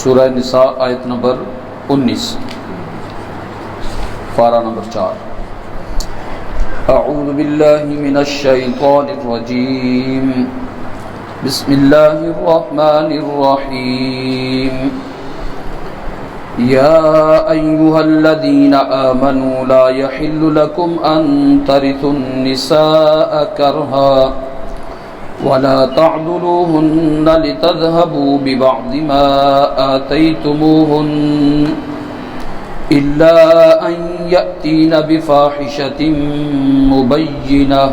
سورہ نساء آیت نمبر 19 پارہ نمبر 4. اعوذ باللہ من الشیطان الرجیم بسم اللہ الرحمن الرحیم. یا ایہا الذین آمنوا لا یحل لکم ان ترثوا النساء کرہا ولا تعضلوهن لتذهبوا ببعض ما آتيتموهن إلا أن يأتين بفاحشة مبينة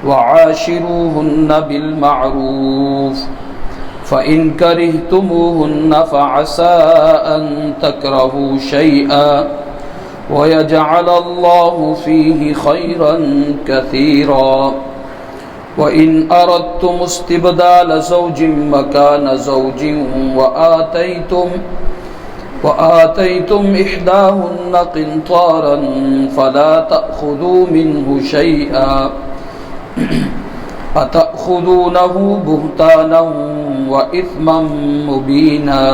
وعاشروهن بالمعروف فإن كرهتموهن فعسى أن تكرهوا شيئا ويجعل الله فيه خيرا كثيرا. وَإِنْ أَرَدْتُمُ اسْتِبْدَالَ زَوْجٍ مَّكَانَ زَوْجٍ وَآتَيْتُمْ إِحْدَاهُنَّ قِنطَارًا فَلَا تَأْخُذُوا مِنْهُ شَيْئًا أَتَأْخُذُونَهُ بُهْتَانًا وَإِثْمًا مُّبِينًا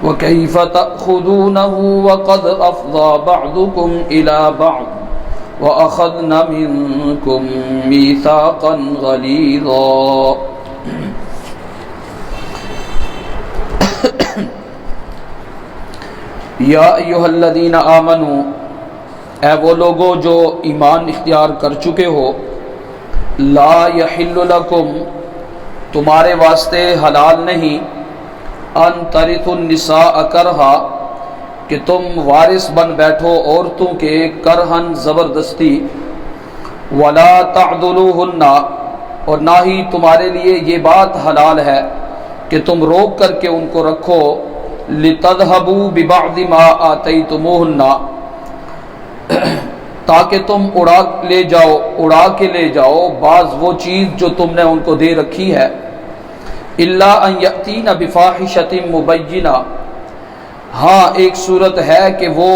وَكَيْفَ تَأْخُذُونَهُ وَقَدْ أَفْضَىٰ بَعْضُكُمْ إِلَىٰ بَعْضٍ وَأَخَذْنَ مِنكُم مِّيثَاقًا غَلِيظًا. یا ایھا الذین آمنوا، اے وہ لوگو جو ایمان اختیار کر چکے ہو، لا یحل لکم، تمہارے واسطے حلال نہیں، ان ترثوا النساء کرہا، کہ تم وارث بن بیٹھو عورتوں کے کرہن زبردستی، ولا تعضلوہن، اور نہ ہی تمہارے لیے یہ بات حلال ہے کہ تم روک کر کے ان کو رکھو، لتذهبوا ببعض ما آتیتموہن، تاکہ تم اڑا کے لے جاؤ بعض وہ چیز جو تم نے ان کو دے رکھی ہے، الا ان یأتین بفاحشۃ مبینہ، ہاں ایک صورت ہے کہ وہ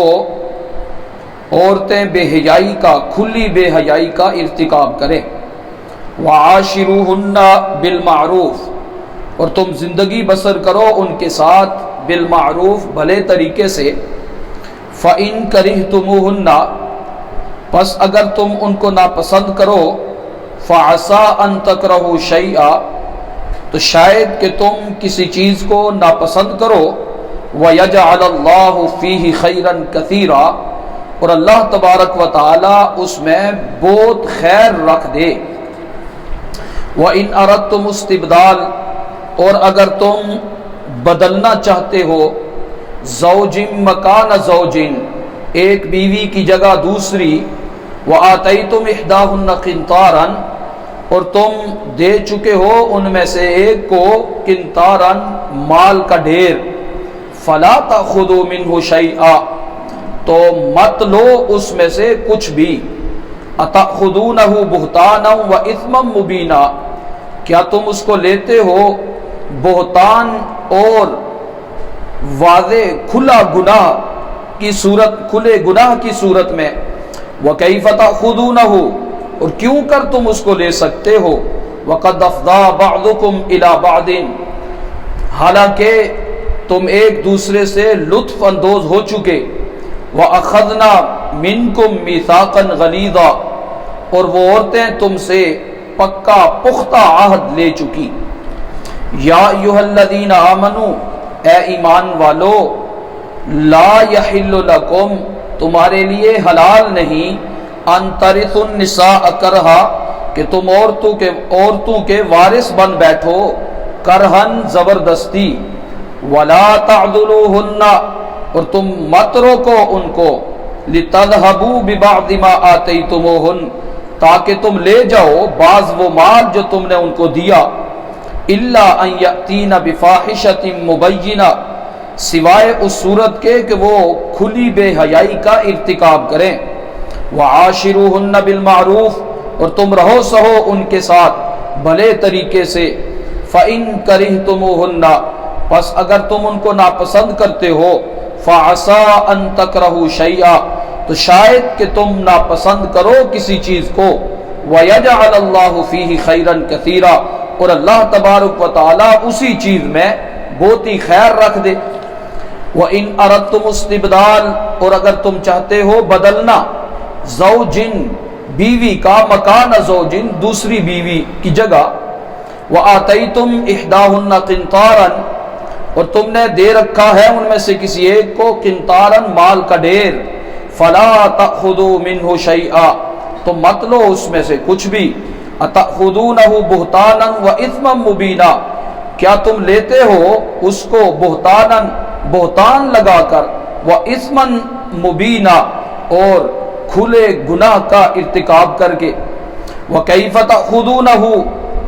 عورتیں بے حیائی کا، کھلی بے حیائی کا ارتکاب کریں. وعاشروہن بالمعروف، اور تم زندگی بسر کرو ان کے ساتھ بالمعروف، بھلے طریقے سے. فإن کرہتموہن، پس اگر تم ان کو ناپسند کرو، فعسى ان تکرہوا شیئا، تو شاید کہ تم کسی چیز کو ناپسند کرو، وَيَجْعَلَ اللَّهُ فِيهِ خَيْرًا كَثِيرًا، اور اللہ تبارک و تعالی اس میں بہت خیر رکھ دے. وَإِنْ أَرَدْتُمُ اسْتِبْدَالَ، اور اگر تم بدلنا چاہتے ہو، زوج مکان زوج، ایک بیوی کی جگہ دوسری، وَآتَيْتُمْ إِحْدَاهُنَّ قِنطَارًا، اور تم دے چکے ہو ان میں سے ایک کو قنطاراً، مال کا ڈھیر، فَلَا تَأْخُذُوا مِنْهُ شَيْئًا، تو مت لو اس میں سے کچھ بھی. أَتَأْخُذُونَهُ بُهْتَانًا وَإِثْمًا مُّبِينًا، کیا تم اس کو لیتے ہو بہتان اور واضح کھلے گناہ کی صورت میں. وَكَيْفَ تَأْخُذُونَهُ، اور کیوں کر تم اس کو لے سکتے ہو، وَقَدْ أَفْضَىٰ بَعْضُكُمْ إِلَىٰ بَعْضٍ، حالانکہ تم ایک دوسرے سے لطف اندوز ہو چکے. وَأَخَذْنَا مِنْكُمْ مِيثَاقًا غَلِيظًا، اور وہ عورتیں تم سے پکا پختہ عہد لے چکی. یا ایھا الذین آمنوا، اے ایمان والو، لا یحل لکم، تمہارے لیے حلال نہیں، ان ترثوا النساء کرہا، کہ تم عورتوں کے وارث بن بیٹھو کرہن زبردستی. وَلَا تَعْضُلُوهُنَّ، اور تم مت روکو ان کو، لِتَذْهَبُوا بِبَعْضِ مَا آتَيْتُمُوهُنَّ، تاکہ تم لے جاؤ بعض وہ مال جو تم نے ان کو دیا. إِلَّا أَن يَأْتِينَ بِفَاحِشَةٍ مُّبَيِّنَةٍ، سوائے اس صورت کے کہ وہ کھلی بے حیائی کا ارتکاب کریں. وَعَاشِرُوهُنَّ بِالْمَعْرُوفِ، اور تم رہو سہو ان کے ساتھ بھلے طریقے سے. فَإِن كَرِهْتُمُوهُنَّ، پس اگر تم ان کو ناپسند کرتے ہو، فَعَسَىٰ أَن تَكْرَهُوا شَيْئًا، تو شاید کہ تم ناپسند کرو کسی چیز کو. وَيَجْعَلَ اللَّهُ فِيهِ خَيْرًا كَثِيرًا، اور اللہ تبارک و تعالی اسی چیز میں بہت ہی خیر رکھ دے۔ وَإِنْ أَرَدْتُمُ اسْتِبْدَالَ، اور اگر تم چاہتے ہو بدلنا، زوجن بیوی کا، مکان زوجن دوسری بیوی کی جگہ، وَآتَيْتُمْ إِحْدَاهُنَّ قِنْطَارًا، اور تم نے دے رکھا ہے ان میں سے کسی ایک کو قنطاراً مال کا ڈھیر، فَلَا تَأْخُذُوا مِنْهُ شَيْئًا، تو مت لو اس میں سے کچھ بھی، أَتَأْخُذُونَهُ بُهْتَانًا وَإِثْمًا مُبِينًا، کیا تم لیتے ہو اس کو بہتان لگا کر، وَإِثْمًا مُبِينًا، اور کھلے گناہ کا ارتکاب کر کے، وَكَيْفَ تَأْخُذُونَهُ،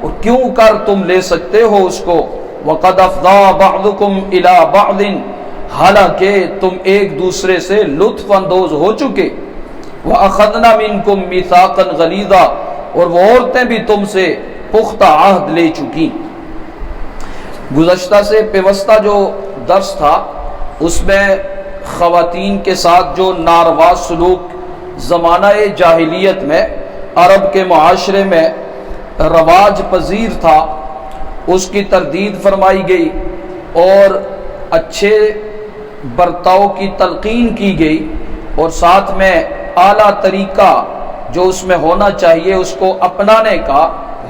اور کیوں کر تم لے سکتے ہو اس کو، وَقَدْ أَفْضَىٰ بَعْضُكُمْ إِلَىٰ بَعْضٍ، حالانکہ تم ایک دوسرے سے لطف اندوز ہو چکے، وَأَخَذْنَا مِنْكُمْ مِيثَاقًا غَلِيظًا، اور وہ عورتیں بھی تم سے پختہ عہد لے چکی۔ گزشتہ سے پیوستہ جو درس تھا اس میں خواتین کے ساتھ جو ناروا سلوک زمانہ جاہلیت میں عرب کے معاشرے میں رواج پذیر تھا اس کی تردید فرمائی گئی، اور اچھے برتاؤ کی تلقین کی گئی، اور ساتھ میں اعلیٰ طریقہ جو اس میں ہونا چاہیے اس کو اپنانے کا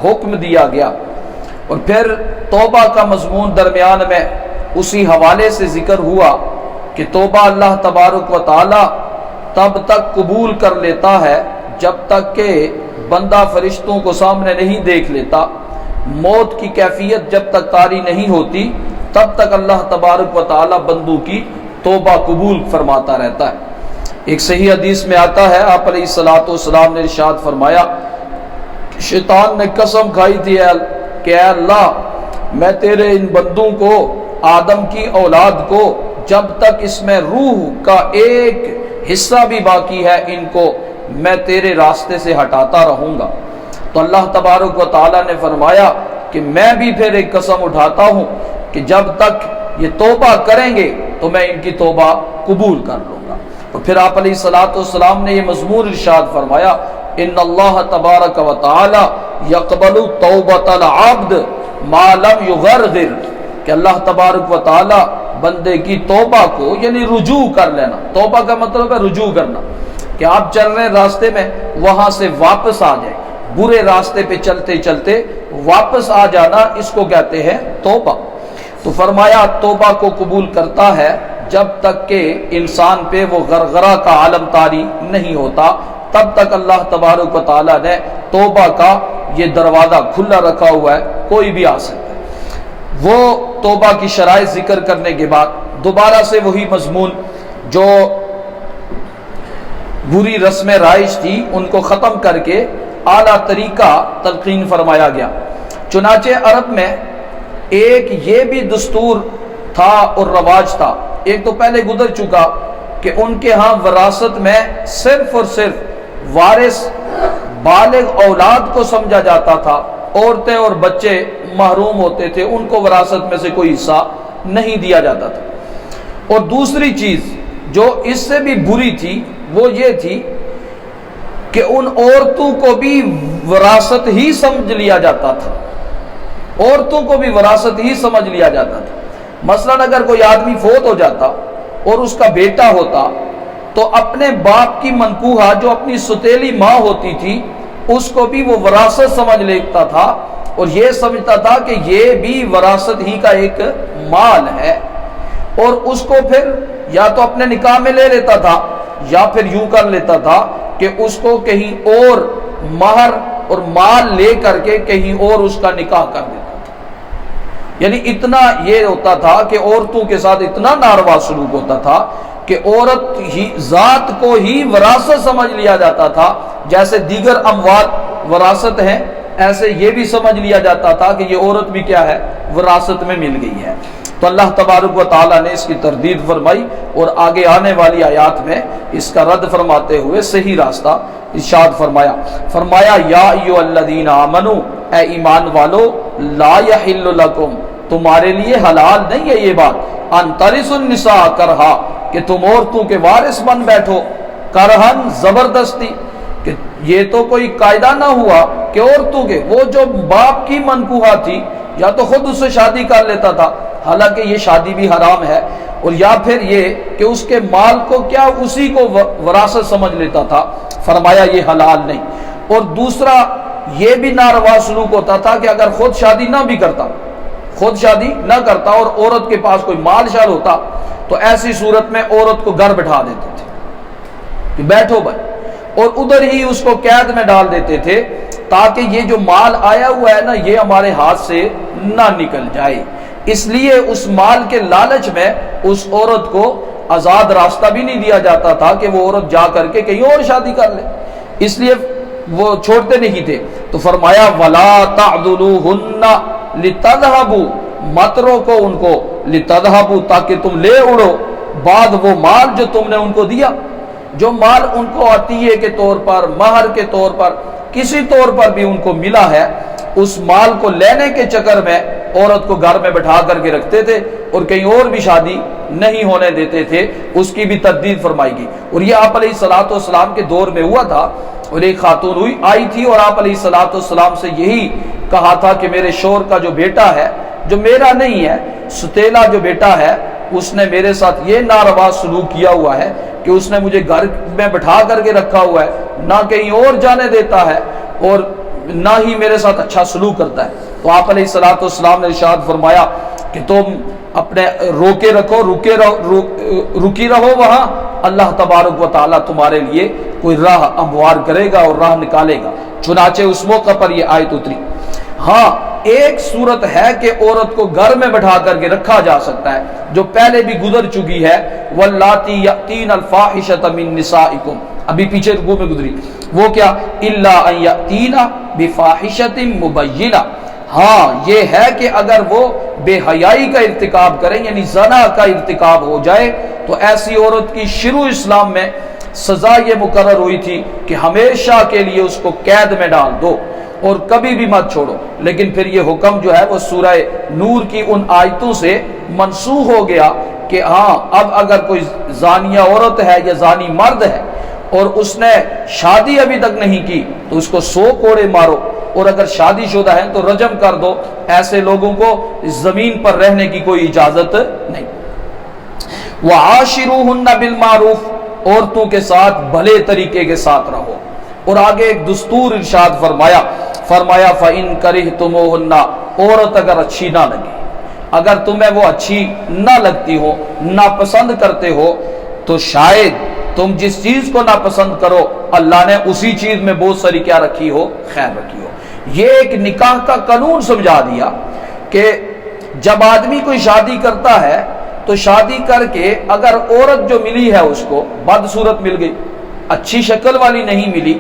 حکم دیا گیا، اور پھر توبہ کا مضمون درمیان میں اسی حوالے سے ذکر ہوا کہ توبہ اللہ تبارک و تعالی تب تک قبول کر لیتا ہے جب تک کہ بندہ فرشتوں کو سامنے نہیں دیکھ لیتا، موت کی کیفیت جب تک طاری نہیں ہوتی تب تک اللہ تبارک و تعالی بندوں کی توبہ قبول فرماتا رہتا ہے۔ ایک صحیح حدیث میں آتا ہے، آپ علیہ الصلوۃ والسلام نے ارشاد فرمایا، شیطان نے قسم کھائی تھی کہ اے اللہ، میں تیرے ان بندوں کو، آدم کی اولاد کو، جب تک اس میں روح کا ایک حصہ بھی باقی ہے ان کو میں تیرے راستے سے ہٹاتا رہوں گا۔ تو اللہ تبارک و تعالیٰ نے فرمایا کہ میں بھی پھر ایک قسم اٹھاتا ہوں کہ جب تک یہ توبہ کریں گے تو میں ان کی توبہ قبول کر لوں گا۔ تو پھر آپ علیہ الصلوۃ والسلام نے یہ مضمون ارشاد فرمایا، ان اللہ تبارک و تعالی یقبل توبۃ العبد ما لم یغرغر، کہ اللہ تبارک و تعالی بندے کی توبہ کو یعنی رجوع کر لینا، توبہ کا مطلب ہے رجوع کرنا، کہ آپ چل رہے ہیں راستے میں وہاں سے واپس آ جائیں، برے راستے پہ چلتے چلتے واپس آ جانا، اس کو کہتے ہیں توبہ۔ تو فرمایا توبہ کو قبول کرتا ہے جب تک کہ انسان پہ وہ غرغرہ کا عالم طاری نہیں ہوتا، تب تک اللہ تبارک و تعالیٰ نے توبہ کا یہ دروازہ کھلا رکھا ہوا ہے، کوئی بھی آ سکتا ہے۔ وہ توبہ کی شرائط ذکر کرنے کے بعد دوبارہ سے وہی مضمون جو بری رسم رائج تھی ان کو ختم کر کے اعلیٰ طریقہ تلقین فرمایا گیا۔ چنانچہ عرب میں ایک یہ بھی دستور تھا اور رواج تھا، ایک تو پہلے گزر چکا کہ ان کے ہاں وراثت میں صرف اور صرف وارث بالغ اولاد کو سمجھا جاتا تھا، عورتیں اور بچے محروم ہوتے تھے، ان کو وراثت میں سے کوئی حصہ نہیں دیا جاتا تھا۔ اور دوسری چیز جو اس سے بھی بری تھی وہ یہ تھی کہ ان عورتوں کو بھی وراثت ہی سمجھ لیا جاتا تھا، عورتوں کو بھی وراثت ہی سمجھ لیا جاتا تھا۔ مثلاً اگر کوئی آدمی فوت ہو جاتا اور اس کا بیٹا ہوتا تو اپنے باپ کی منکوحہ جو اپنی ستیلی ماں ہوتی تھی اس کو بھی وہ وراثت سمجھ لیتا تھا، اور یہ سمجھتا تھا کہ یہ بھی وراثت ہی کا ایک مال ہے، اور اس کو پھر یا تو اپنے نکاح میں لے لیتا تھا یا پھر یوں کر لیتا تھا کہ اس کو کہیں اور مہر اور مال لے کر کے کہیں اور اس کا نکاح کر دیتا تھا۔ یعنی اتنا یہ ہوتا تھا کہ عورتوں کے ساتھ اتنا ناروا سلوک ہوتا تھا کہ عورت ہی ذات کو ہی وراثت سمجھ لیا جاتا تھا، جیسے دیگر اموال وراثت ہیں ایسے یہ بھی سمجھ لیا جاتا تھا کہ یہ عورت بھی کیا ہے، وراثت میں مل گئی ہے۔ تو اللہ تبارک و تعالیٰ نے اس کی تردید فرمائی، اور آگے آنے والی آیات میں اس کا رد فرماتے ہوئے صحیح راستہ ارشاد فرمایا یا ایھا الذین آمنوا، اے ایمان والو، لا یحل لکم، تمہارے لیے حلال نہیں ہے یہ بات، ان ترثوا النساء کرہا، کہ تم عورتوں کے وارث بن بیٹھو، کرہن زبردستی، کہ یہ تو کوئی قاعدہ نہ ہوا کہ عورتوں کے، وہ جو باپ کی منکوحہ تھی یا تو خود اس سے شادی کر لیتا تھا حالانکہ یہ شادی بھی حرام ہے، اور یا پھر یہ کہ اس کے مال کو کیا اسی کو وراثت سمجھ لیتا تھا، فرمایا یہ حلال نہیں۔ اور دوسرا یہ بھی ناروا سلوک ہوتا تھا کہ اگر خود شادی نہ بھی کرتا، خود شادی نہ کرتا اور عورت کے پاس کوئی مال شال ہوتا تو ایسی صورت میں عورت کو گھر بٹھا دیتے تھے کہ بیٹھو بھائی، اور ادھر ہی اس کو قید میں ڈال دیتے تھے تاکہ یہ جو مال آیا ہوا ہے نا یہ ہمارے ہاتھ سے نہ نکل جائے۔ اس لیے اس مال کے لالچ میں اس عورت کو آزاد راستہ بھی نہیں دیا جاتا تھا کہ وہ عورت جا کر کے کہیں اور شادی کر لے، اس لیے وہ چھوڑتے نہیں تھے۔ تو فرمایا وَلَا تَعْضُلُوهُنَّ لِتَذْهَبُوا، مت روکو ان کو، لِتَذْهَبُوا تاکہ تم لے اڑو بعد وہ مال جو تم نے ان کو دیا، جو مال ان کو عطیے کے طور پر، مہر کے طور پر، کسی طور پر بھی ان کو ملا ہے، اس مال کو لینے کے چکر میں عورت کو گھر میں بٹھا کر کے رکھتے تھے اور کہیں اور بھی شادی نہیں ہونے دیتے تھے، اس کی بھی تردید فرمائی گئی۔ اور یہ آپ علیہ الصلوۃ والسلام کے دور میں ہوا تھا، اور ایک خاتون آئی تھی اور آپ علیہ الصلوۃ والسلام سے یہی کہا تھا کہ میرے شوہر کا جو بیٹا ہے، جو میرا نہیں ہے، ستیلا جو بیٹا ہے، اس نے میرے ساتھ یہ ناروا سلوک کیا ہوا ہے کہ اس نے مجھے گھر میں بٹھا کر کے رکھا ہوا ہے، نہ کہیں اور جانے دیتا ہے اور نہ ہی میرے ساتھ اچھا سلوک کرتا ہے۔ تو آپ علیہ الصلوۃ والسلام نے ارشاد فرمایا کہ تم اپنے روکے رکھو، رکی رہو وہاں، اللہ تبارک و تعالیٰ تمہارے لیے کوئی راہ ہموار کرے گا اور راہ نکالے گا۔ چنانچہ اس موقع پر یہ آیت اتری۔ ہاں ایک صورت ہے کہ عورت کو گھر میں بٹھا کر کے رکھا جا سکتا ہے، جو پہلے بھی گزر چکی ہے، واللاتی یأتین الفاحشۃ من نسائکم، ابھی پیچھے رکوع میں گزری، وہ کیا، الا ان یأتین بفاحشۃ مبینہ، ہاں یہ ہے کہ اگر وہ بے حیائی کا ارتکاب کریں یعنی زنا کا ارتکاب ہو جائے تو ایسی عورت کی شروع اسلام میں سزا یہ مقرر ہوئی تھی کہ ہمیشہ کے لیے اس کو قید میں ڈال دو اور کبھی بھی مت چھوڑو۔ لیکن پھر یہ حکم جو ہے وہ سورہ نور کی ان آیتوں سے منسوخ ہو گیا کہ ہاں اب اگر کوئی زانیہ عورت ہے یا زانی مرد ہے اور اس نے شادی ابھی تک نہیں کی تو اس کو 100 کوڑے مارو، اور اگر شادی شدہ ہے تو رجم کر دو، ایسے لوگوں کو زمین پر رہنے کی کوئی اجازت نہیں۔ وَعَاشِرُوهُنَّ بِالْمَعْرُوفِ، عورتوں کے ساتھ بھلے طریقے کے ساتھ رہو، اور آگے ایک دستور ارشاد فرمایا فَإِن كَرِهْتُمُوهُنَّ، عورت اگر اچھی نہ لگے، اگر تمہیں وہ اچھی نہ لگتی ہو، ناپسند کرتے ہو، تو شاید تم جس چیز کو ناپسند کرو اللہ نے اسی چیز میں بہت ساری کیا رکھی ہو، خیر رکھی ہو۔ یہ ایک نکاح کا قانون سمجھا دیا کہ جب آدمی کوئی شادی کرتا ہے تو شادی کر کے اگر عورت جو ملی ہے اس کو بدصورت مل گئی، اچھی شکل والی نہیں ملی،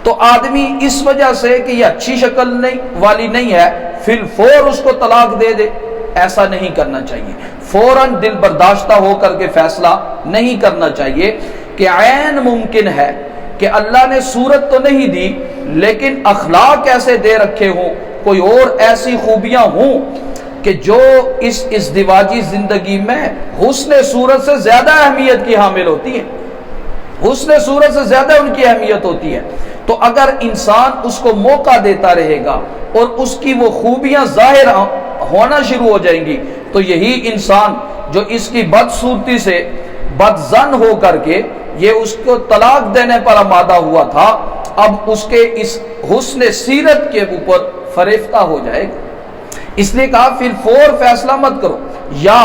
تو آدمی اس وجہ سے کہ یہ اچھی شکل والی نہیں ہے فی الفور اس کو طلاق دے دے، ایسا نہیں کرنا چاہیے۔ فوراً دل برداشتہ ہو کر کے فیصلہ نہیں کرنا چاہیے کہ عین ممکن ہے کہ اللہ نے صورت تو نہیں دی لیکن اخلاق ایسے دے رکھے ہوں، کوئی اور ایسی خوبیاں ہوں کہ جو اس ازدواجی زندگی میں حسن صورت سے زیادہ اہمیت کی حامل ہوتی ہے، حسن صورت سے زیادہ ان کی اہمیت ہوتی ہے۔ تو اگر انسان اس کو موقع دیتا رہے گا اور اس کی وہ خوبیاں ظاہر ہونا شروع ہو جائیں گی تو یہی انسان جو اس کی بدصورتی سے بدظن ہو کر کے یہ اس کو طلاق دینے پر آمادہ ہوا تھا، اب اس کے اس حسن سیرت کے اوپر فریفتہ ہو جائے گا۔ اس لیے کہا پھر فور فیصلہ مت کرو، یا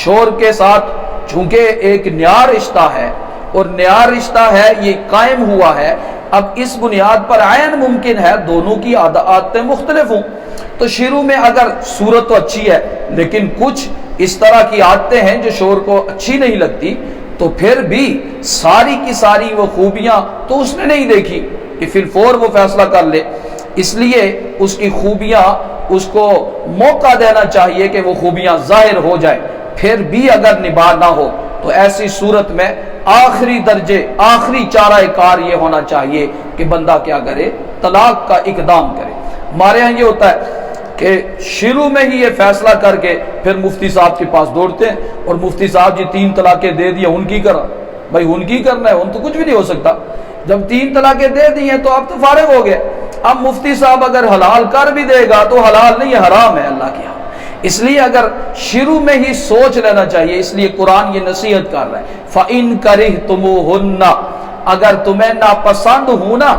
شوہر کے ساتھ چونکہ ایک نیا رشتہ ہے اور نیا رشتہ ہے یہ قائم ہوا ہے، اب اس بنیاد پر عین ممکن ہے دونوں کی عادتیں مختلف ہوں، تو شروع میں اگر صورت تو اچھی ہے لیکن کچھ اس طرح کی عادتیں ہیں جو شوہر کو اچھی نہیں لگتی، تو پھر بھی ساری کی ساری وہ خوبیاں تو اس نے نہیں دیکھی کہ پھر فور وہ فیصلہ کر لے، اس لیے اس کی خوبیاں اس کو موقع دینا چاہیے کہ وہ خوبیاں ظاہر ہو جائے، پھر بھی اگر نباہ نہ ہو تو ایسی صورت میں آخری درجے آخری چارہ کار یہ ہونا چاہیے کہ بندہ کیا کرے، طلاق کا اقدام کرے۔ ہمارے ہاں یہ ہوتا ہے کہ شروع میں ہی یہ فیصلہ کر کے پھر مفتی صاحب کے پاس دوڑتے ہیں اور مفتی صاحب جی 3 طلاقیں دے دی ان کی کرا، بھائی ان کی کرنا ہے، ان تو کچھ بھی نہیں ہو سکتا، جب 3 طلاقیں دے دی ہیں تو آپ تو فارغ ہو گئے۔ اب مفتی صاحب اگر حلال کر بھی دے گا تو حلال نہیں، حرام ہے اللہ کے یہاں، اس لیے اگر شروع میں ہی سوچ لینا چاہیے، اس لیے قرآن یہ نصیحت کر رہا ہے فَإِن كَرِهْتُمُوهُنَّ، اگر تمہیں ناپسند ہوں نا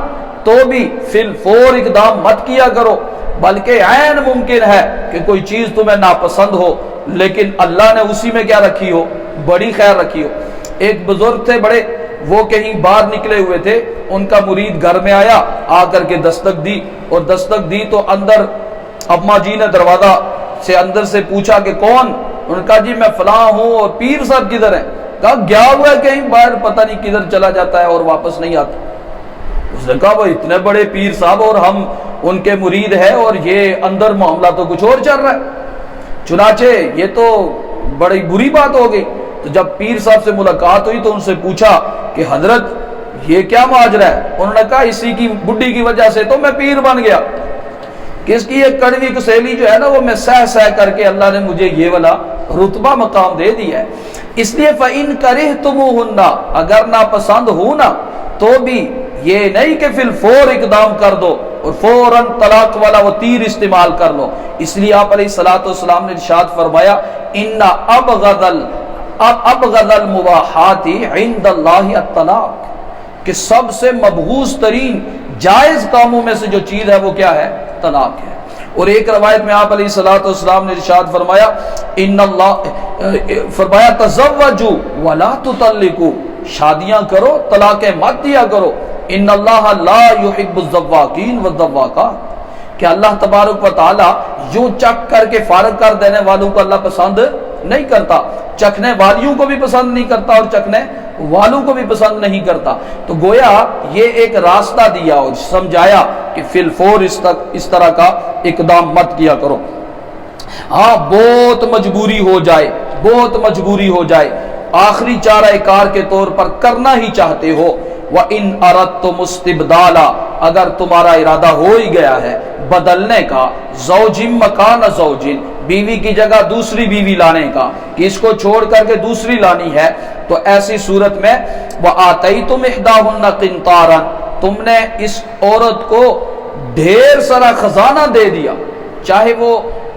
تو بھی فی الفور اقدام مت کیا کرو، بلکہ عین ممکن ہے کہ کوئی چیز تمہیں ناپسند ہو لیکن اللہ نے اسی میں کیا رکھی ہو، بڑی خیر رکھی ہو۔ ایک بزرگ تھے بڑے، وہ کہیں باہر نکلے ہوئے تھے، ان کا مرید گھر میں آیا، آ کر کے دستک دی، اور دستک دی تو اندر اماں جی نے دروازہ سے اندر سے پوچھا کہ کون؟ انہوں نے کہا جی میں فلاں ہوں، اور پیر صاحب کدھر ہیں؟ کہا گیا ہوا ہے کہیں باہر، پتہ نہیں کدھر چلا جاتا ہے اور واپس نہیں آتا۔ اس نے کہا وہ اتنے بڑے پیر صاحب اور ہم ان کے مرید ہیں اور یہ اندر معاملہ تو کچھ اور چل رہا ہے، چنانچہ یہ تو بڑی بری بات ہو گئی۔ تو جب پیر صاحب سے ملاقات ہوئی تو ان سے پوچھا کہ حضرت یہ کیا ماجرا ہے؟ انہوں نے کہا اسی کی بڈھی کی وجہ سے تو میں پیر بن گیا، کہ اس کی یہ کڑوی کسیلی جو ہے نا وہ میں سہ سہ کر کے اللہ نے مجھے یہ والا رتبہ مقام دے دیا ہے۔ اس لیے فَإِن كَرِهْتُمُوهُنَّ، اگر ناپسند ہو نا تو بھی یہ نہیں کہ فی الفور اقدام کر دو اور فوراً طلاق والا وہ تیر استعمال کر لو۔ اس لیے آپ علیہ الصلوۃ والسلام نے ارشاد فرمایا ان ابغض المباحات عند اللہ الطلاق، کہ سب سے مبغوض ترین جائز کاموں میں سے جو چیز ہے وہ کیا ہے؟ طلاق ہے۔ اور ایک روایت میں آپ علیہ الصلوۃ والسلام نے ارشاد فرمایا ان اللہ فرمایا تزوجوا ولا تطلقوا، شادیاں کرو طلاقیں مت دیا کرو، ان اللہ لا يحب الزواقین والزواقات، کہ اللہ تبارک و تعالی یوں چک کر کے فارغ کر دینے والوں کو اللہ پسند نہیں کرتا، چکھنے والیوں کو بھی پسند نہیں کرتا اور چکھنے والوں کو بھی پسند نہیں کرتا۔ تو گویا یہ ایک راستہ دیا اور سمجھایا کہ فی الفور اس طرح کا اقدام مت کیا کرو۔ ہاں بہت مجبوری ہو جائے، بہت مجبوری ہو جائے، آخری چارہ کار کے طور پر کرنا ہی چاہتے ہو، وَإِنْ أَرَدْتُمُ اسْتِبْدَالًا، اگر تمہارا ارادہ ہو ہی گیا ہے بدلنے کا، زوج مکان زوج، بیوی کی جگہ دوسری بیوی لانے کا، کہ اس کو چھوڑ کر کے دوسری لانی ہے، تو ایسی صورت میں وَآتَيْتُمْ إِحْدَاهُنَّ قِنْطَارًا، تم نے اس عورت کو ڈھیر سارا خزانہ دے دیا، چاہے وہ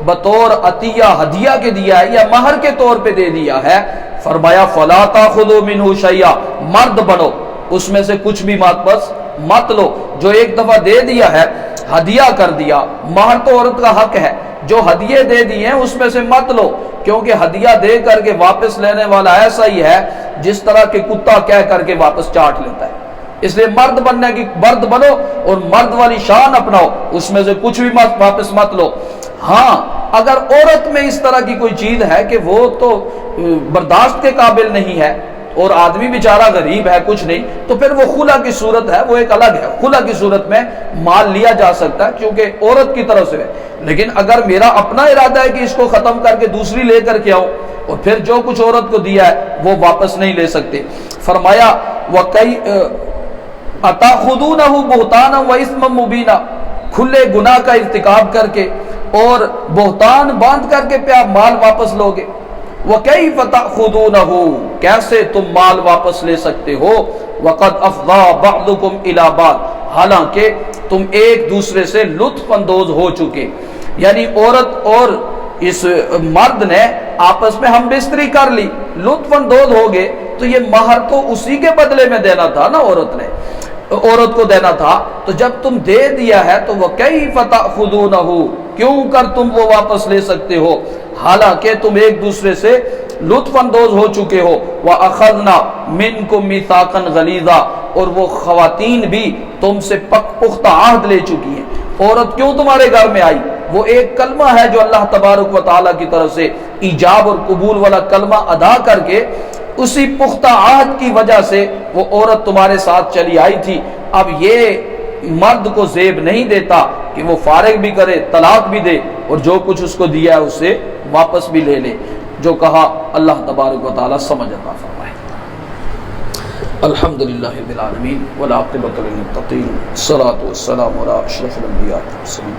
بطور عطیہ ہدیہ کے دیا ہے یا مہر کے طور پہ دے دیا ہے، فرمایا فَلَا تَأْخُذُوا مِنْهُ شَيْئًا، مرد بنو اس میں سے کچھ بھی مت لو، جو ایک دفعہ دے دیا ہے ہدیہ کر دیا، مہر تو عورت کا حق ہے، جو ہدیے دے دیے ہیں اس میں سے مت لو، کیونکہ ہدیہ دے کر کے واپس لینے والا ایسا ہی ہے جس طرح کہ کتا کہہ کر کے واپس چاٹ لیتا ہے۔ اس لیے مرد بنو اور مرد والی شان اپناؤ، اس میں سے کچھ بھی واپس مت لو۔ ہاں اگر عورت میں اس طرح کی کوئی چیز ہے کہ وہ تو برداشت کے قابل نہیں ہے اور آدمی بیچارہ غریب ہے کچھ نہیں، تو پھر وہ خلا کی صورت ہے، وہ ایک الگ ہے، خلا کی صورت میں مال لیا جا سکتا ہے کیونکہ عورت کی طرف سے ہے۔ لیکن اگر میرا اپنا ارادہ ہے کہ اس کو ختم کر کے دوسری لے کر کے آؤں، اور پھر جو کچھ عورت کو دیا ہے وہ واپس نہیں لے سکتے۔ فرمایا أَتَأْخُذُونَهُ بُهْتَانًا وَإِثْمًا مُبِينًا، کھلے گناہ کا ارتکاب کر کے اور بہتان باندھ کر کے پہ آپ مال واپس لوگے۔ وَكَيْفَ تَأْخُذُونَهُ، کیسے تم مال واپس لے سکتے ہو؟ وَقَدْ أَفْضَىٰ بَعْضُكُمْ إِلَىٰ بَعْضٍ، حالانکہ تم ایک دوسرے سے لطف اندوز ہو چکے، یعنی عورت اور اس مرد نے آپس میں ہم بستری کر لی، لطف اندوز ہو گئے، تو یہ مہر تو اسی کے بدلے میں دینا تھا نا، عورت کو دینا تھا، تو جب تم دے دیا ہے تو وَكَيْفَ تَأْخُذُونَهُ، کیوں کر تم وہ واپس لے سکتے ہو حالانکہ تم ایک دوسرے سے لطف اندوز ہو چکے ہو۔ وَأَخَذْنَا مِنْكُمْ مِيثَاقًا غَلِيظًا، اور وہ خواتین بھی تم سے پختہ عہد لے چکی ہیں۔ عورت کیوں تمہارے گھر میں آئی؟ وہ ایک کلمہ ہے جو اللہ تبارک و تعالیٰ کی طرف سے ایجاب اور قبول والا کلمہ ادا کر کے اسی پختہ عہد کی وجہ سے وہ عورت تمہارے ساتھ چلی آئی تھی۔ اب یہ مرد کو زیب نہیں دیتا کہ وہ فارغ بھی کرے، طلاق بھی دے، اور جو کچھ اس کو دیا ہے اسے واپس بھی لے لے۔ جو کہا اللہ تبارک و تعالیٰ سمجھ عطا فرمائے۔ الحمدللہ رب العالمین والعاقبۃ للمتقین، الصلاۃ والسلام علی اشرف الانبیاء والمرسلین۔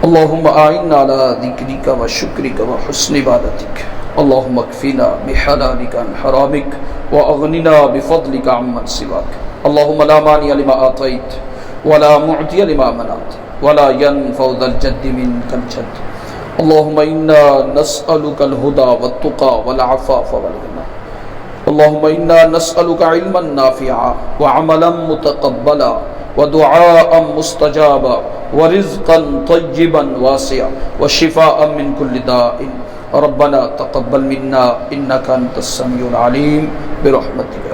اللہم اعنا علی ذکرک و شکرک و حسن عبادتک، اللہم اکفینا بحلالک عن حرامک واغننا بفضلک عمن سواک، اللہم لا مانع لما اعطیت ولا معطی لما منعت ولا ينفع ذا الجد منک الجد، اللهم إنا نسألك الهدى والتقى والعفاف والغنى اللهم إنا نسألك علما نافعا وعملا متقبلا ودعاء مستجابا ورزقا طيبا واسعا وشفاء من كل داء ربنا تقبل منا إنك أنت السميع العليم برحمتك